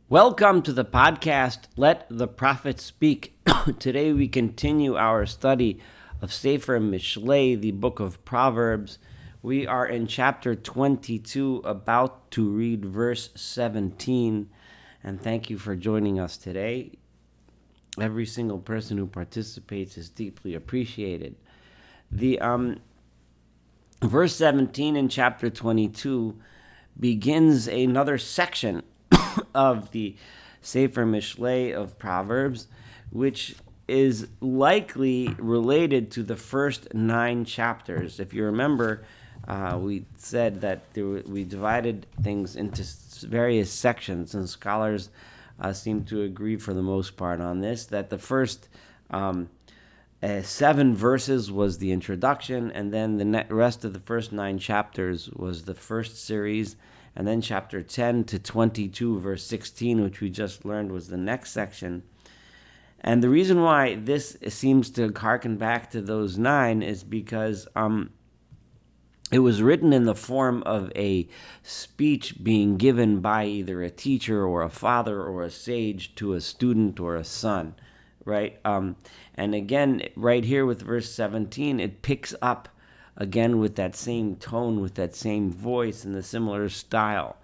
Welcome to the podcast, Let the Prophet Speak. Today we continue our study of Sefer Mishlei, the book of Proverbs. We are in chapter 22, about to read verse 17. And thank you for joining us today. Every single person who participates is deeply appreciated. The verse 17 in chapter 22 begins another section of the Sefer Mishlei of Proverbs, which is likely related to the first 9 chapters. If you remember, we said that we divided things into various sections, and scholars seem to agree for the most part on this, that the first 7 verses was the introduction, and then the rest of the first 9 chapters was the first series, and then chapter 10 to 22, verse 16, which we just learned was the next section. And the reason why this seems to harken back to those 9 is because it was written in the form of a speech being given by either a teacher or a father or a sage to a student or a son, right? And again, right here with verse 17, it picks up again with that same tone, with that same voice, and the similar style.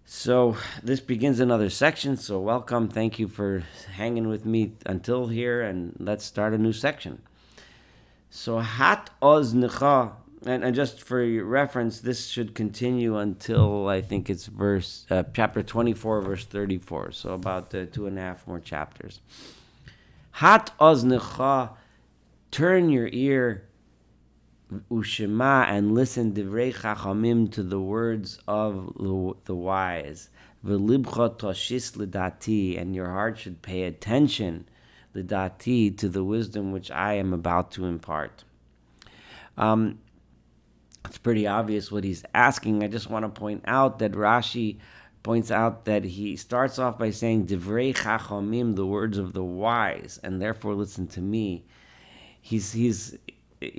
So this begins another section, so welcome. Thank you for hanging with me until here, and let's start a new section. So hat oz necha, and just for your reference, this should continue until I think it's chapter 24, verse 34, so about 2.5 more chapters. Hat oz necha, turn your ear, Ushema, and listen divrei chachamim, to the words of the wise. V'libcha toshis l'dati, and your heart should pay attention l'dati, to the wisdom which I am about to impart. It's pretty obvious what he's asking. I just want to point out that Rashi points out that he starts off by saying divrei chachamim, the words of the wise, and therefore listen to me. He's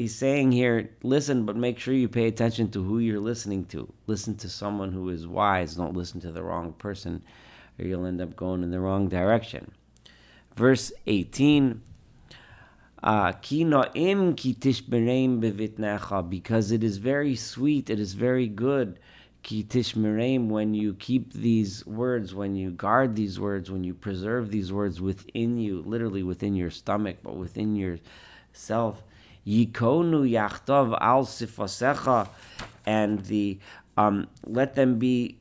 saying here, listen, but make sure you pay attention to who you're listening to. Listen to someone who is wise. Don't listen to the wrong person, or you'll end up going in the wrong direction. Verse 18, because it is very sweet, it is very good, when you keep these words, when you guard these words, when you preserve these words within you, literally within your stomach, but within yourself. Yikonu yachtov al sifasecha, and let them be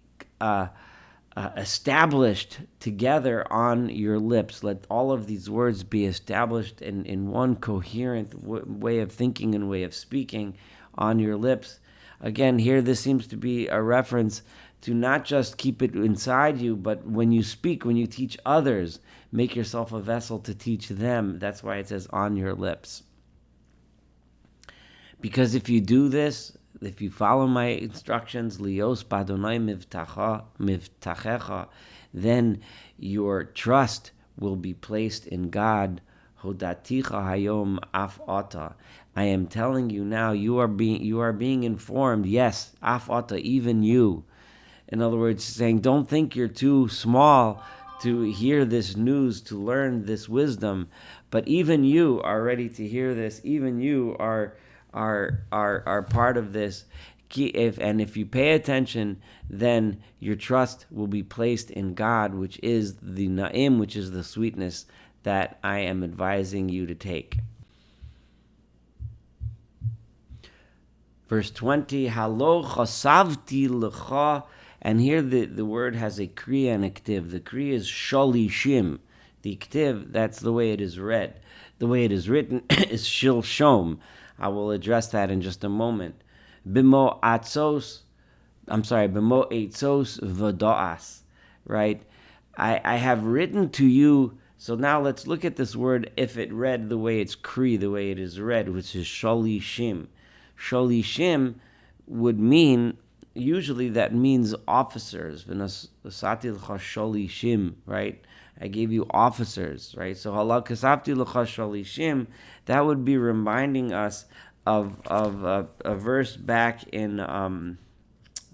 established together on your lips. Let all of these words be established in one coherent way of thinking and way of speaking on your lips. Again, here this seems to be a reference to not just keep it inside you, but when you speak, when you teach others, make yourself a vessel to teach them. That's why it says on your lips. Because if you do this, if you follow my instructions, lios badonai mivtachecha, then your trust will be placed in God. Hodaticha hayom af ata. I am telling you now, you are being informed. Yes, af ata, even you. In other words, saying, don't think you're too small to hear this news, to learn this wisdom, but even you are ready to hear this. Even you are part of this. If you pay attention, then your trust will be placed in God, which is the na'im, which is the sweetness that I am advising you to take. Verse 20, Halo chasavti lecha, and here the word has a kriya and a ktiv. The kriya is sholishim. The ktiv, that's the way it is read. The way it is written is shilshom. I will address that in just a moment. Bimo etzos v'doas, right? I have written to you. So now let's look at this word, if it read the way it's kri, the way it is read, which is sholishim. Sholishim would mean, usually that means officers. V'nasati l'cha sholishim, right? I gave you officers, right? So halal kasavti l'cha sholishim, that would be reminding us of a verse back in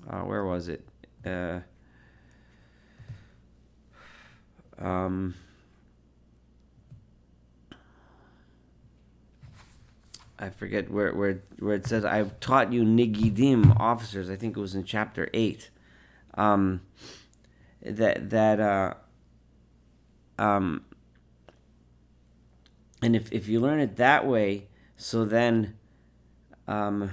where was it? Um, I forget where it says, I've taught you nigidim, officers. I think it was in chapter 8. Um, that that um, and if you learn it that way, so then um,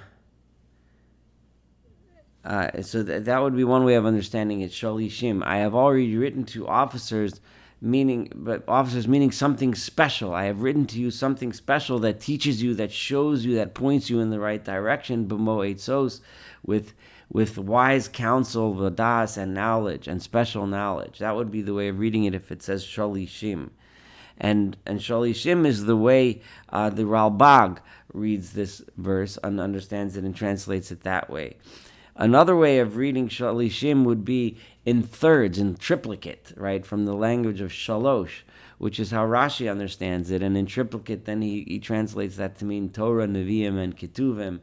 that would be one way of understanding it. Sholishim. I have already written to officers, meaning something special. I have written to you something special that teaches you, that shows you, that points you in the right direction. B'mo etzos, with wise counsel, vadas, and knowledge, and special knowledge. That would be the way of reading it if it says sholishim. And Sholishim is the way the Ralbag reads this verse and understands it and translates it that way. Another way of reading Sholishim would be in thirds, in triplicate, right, from the language of Shalosh, which is how Rashi understands it. And in triplicate, then he translates that to mean Torah, Nevi'im, and Ketuvim,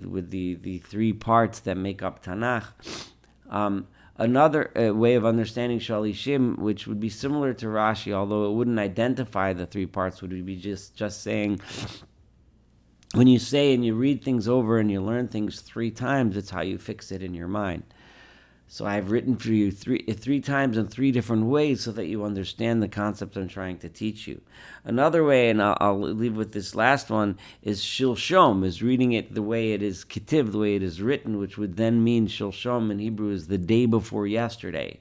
with the three parts that make up Tanakh. Another way of understanding Shalishim, which would be similar to Rashi, although it wouldn't identify the three parts, would be just saying, when you say and you read things over and you learn things 3 times, it's how you fix it in your mind. So I've written for you three times in 3 different ways so that you understand the concept I'm trying to teach you. Another way, and I'll leave with this last one, is shilshom, is reading it the way it is ketiv, the way it is written, which would then mean shilshom in Hebrew is the day before yesterday,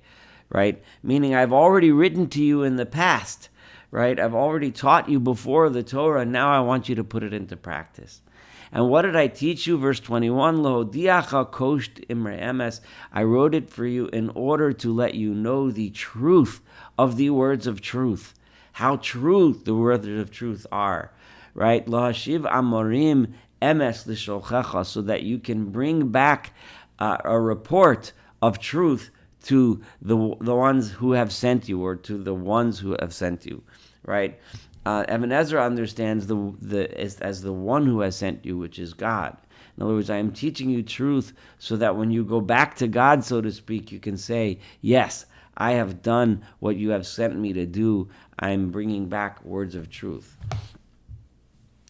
right? Meaning I've already written to you in the past, right? I've already taught you before the Torah, now I want you to put it into practice. And what did I teach you? Verse 21, Lohodiacha kosht imre emes. I wrote it for you in order to let you know the truth of the words of truth. How true the words of truth are. Right? Lahashiv amorim emes l'sholchecha, so that you can bring back a report of truth to the ones who have sent you, or to the ones who have sent you. Right? Ibn Ezra understands as the one who has sent you, which is God. In other words, I am teaching you truth so that when you go back to God, so to speak, you can say, yes, I have done what you have sent me to do. I am bringing back words of truth.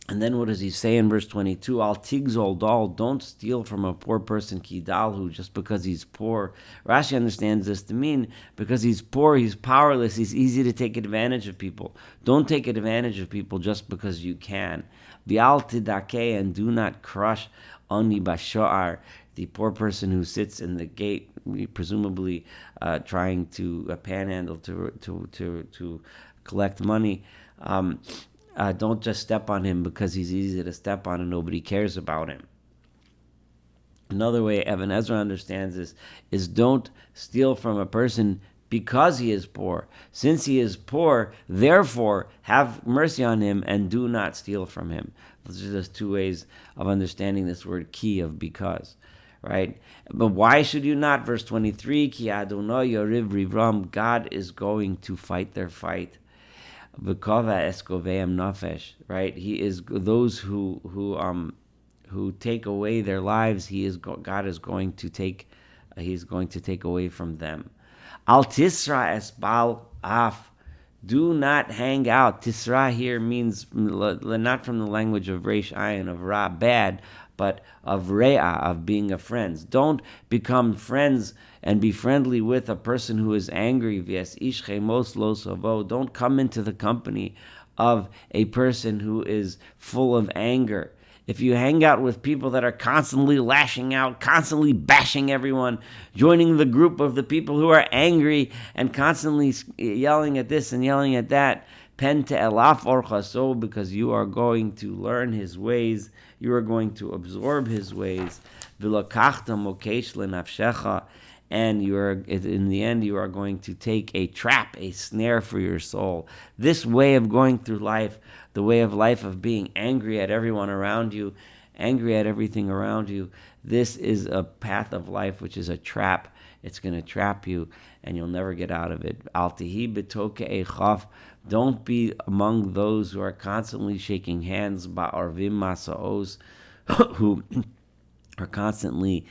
And then what does he say in verse 22? Al tigzol dal, don't steal from a poor person, kidalhu, just because he's poor. Rashi understands this to mean because he's poor, he's powerless, he's easy to take advantage of people. Don't take advantage of people just because you can. V'al tidake, and do not crush ani bashoar, the poor person who sits in the gate, presumably trying to panhandle to collect money. Don't just step on him because he's easy to step on and nobody cares about him. Another way Ibn Ezra understands this is don't steal from a person because he is poor. Since he is poor, therefore have mercy on him and do not steal from him. Those are just 2 ways of understanding this word key of because. Right? But why should you not? Verse 23, Ki Adonai Yoriv Rivram, God is going to fight their fight. V'kava eskoveim nafesh, right? He is those who take away their lives. God is going to take. He's going to take away from them. Al tisra es bal af. Do not hang out. Tisra here means not from the language of reish ayin, of ra, bad, but of re'ah, of being a friend. Don't become friends and be friendly with a person who is angry. Don't come into the company of a person who is full of anger. If you hang out with people that are constantly lashing out, constantly bashing everyone, joining the group of the people who are angry and constantly yelling at this and yelling at that, pen te elaf orchaso, because you are going to learn his ways, you are going to absorb his ways. V'lakachta mokesh lenafshecha, and you are, in the end, you are going to take a trap, a snare for your soul. This way of going through life, the way of life of being angry at everyone around you, angry at everything around you, this is a path of life which is a trap. It's going to trap you, and you'll never get out of it. Al tihi betoke echaf. Don't be among those who are constantly shaking hands, ba'arvim masaos, who are constantly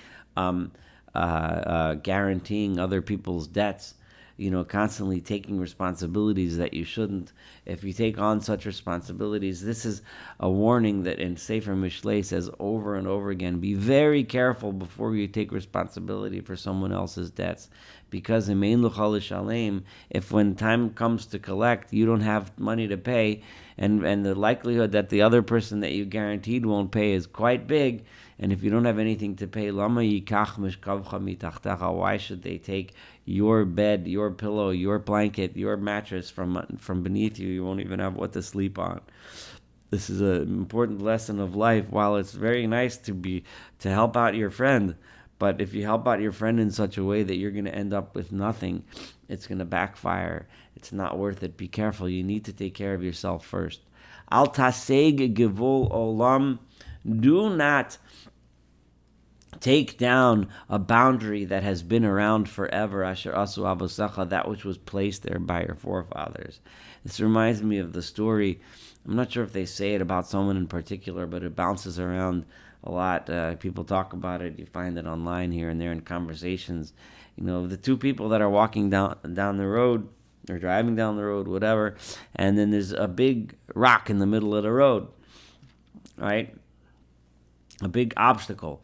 guaranteeing other people's debts. constantly taking responsibilities that you shouldn't. If you take on such responsibilities, this is a warning that in Sefer Mishlei says over and over again, be very careful before you take responsibility for someone else's debts. Because if when time comes to collect, you don't have money to pay, and the likelihood that the other person that you guaranteed won't pay is quite big, and if you don't have anything to pay, why should they take your bed, your pillow, your blanket, your mattress from beneath you? You won't even have what to sleep on. This is an important lesson of life. While it's very nice to help out your friend, but if you help out your friend in such a way that you're going to end up with nothing, it's going to backfire. It's not worth it. Be careful. You need to take care of yourself first. Al taseg gevul olam. Do not take down a boundary that has been around forever. Asher asu avosecha, that which was placed there by your forefathers. This reminds me of the story. I'm not sure if they say it about someone in particular, but it bounces around a lot. People talk about it. You find it online here and there in conversations. The two people that are walking down the road or driving down the road, whatever, and then there's a big rock in the middle of the road, right? A big obstacle,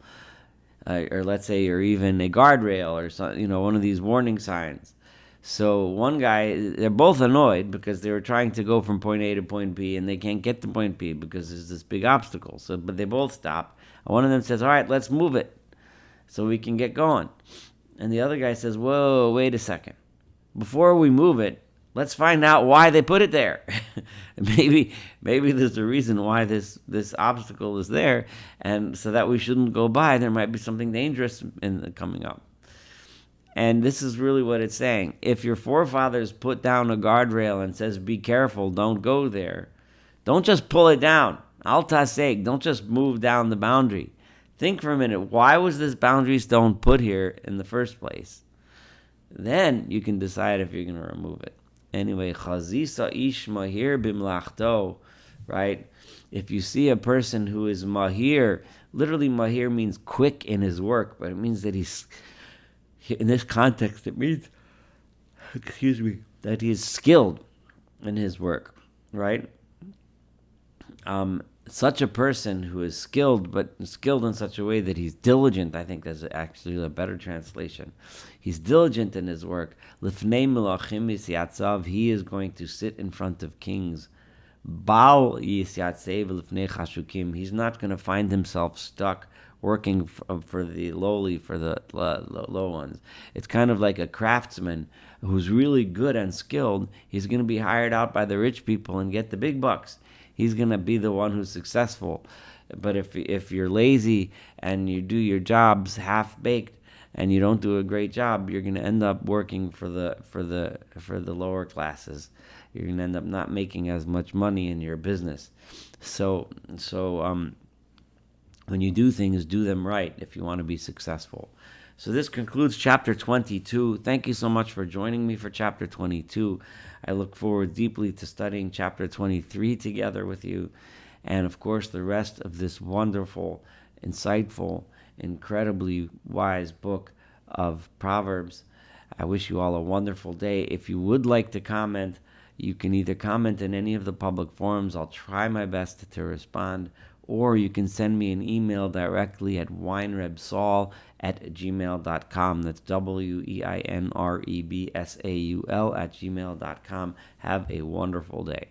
or let's say, or even a guardrail, or something, one of these warning signs. So one guy, they're both annoyed because they were trying to go from point A to point B, and they can't get to point B because there's this big obstacle. But they both stop. And one of them says, all right, let's move it so we can get going. And the other guy says, whoa, wait a second. Before we move it, let's find out why they put it there. maybe there's a reason why this obstacle is there, and so that we shouldn't go by. There might be something dangerous coming up. And this is really what it's saying. If your forefathers put down a guardrail and says, be careful, don't go there, don't just pull it down. Al taseg, don't just move down the boundary. Think for a minute, why was this boundary stone put here in the first place? Then you can decide if you're going to remove it. Anyway, chazisa ish mahir bimlachto, right? If you see a person who is mahir, literally mahir means quick in his work, but it means that he's, in this context, it means, that he is skilled in his work, right? Such a person who is skilled, but skilled in such a way that he's diligent, I think that's actually a better translation. He's diligent in his work. Lifnei melachim yisyatzav, he is going to sit in front of kings. Bal yisyatzev lifnei chashukim, he's not going to find himself stuck working for the lowly, for the low ones. It's kind of like a craftsman who's really good and skilled. He's going to be hired out by the rich people and get the big bucks. He's going to be the one who's successful. But if you're lazy and you do your jobs half-baked and you don't do a great job, you're going to end up working for the lower classes. You're going to end up not making as much money in your business. So when you do things, do them right if you want to be successful. So this concludes chapter 22. Thank you so much for joining me for chapter 22. I look forward deeply to studying chapter 23 together with you. And of course, the rest of this wonderful, insightful, incredibly wise book of Proverbs. I wish you all a wonderful day. If you would like to comment, you can either comment in any of the public forums. I'll try my best to respond. Or you can send me an email directly at weinrebsaul@gmail.com. That's WEINREBSAUL@gmail.com. Have a wonderful day.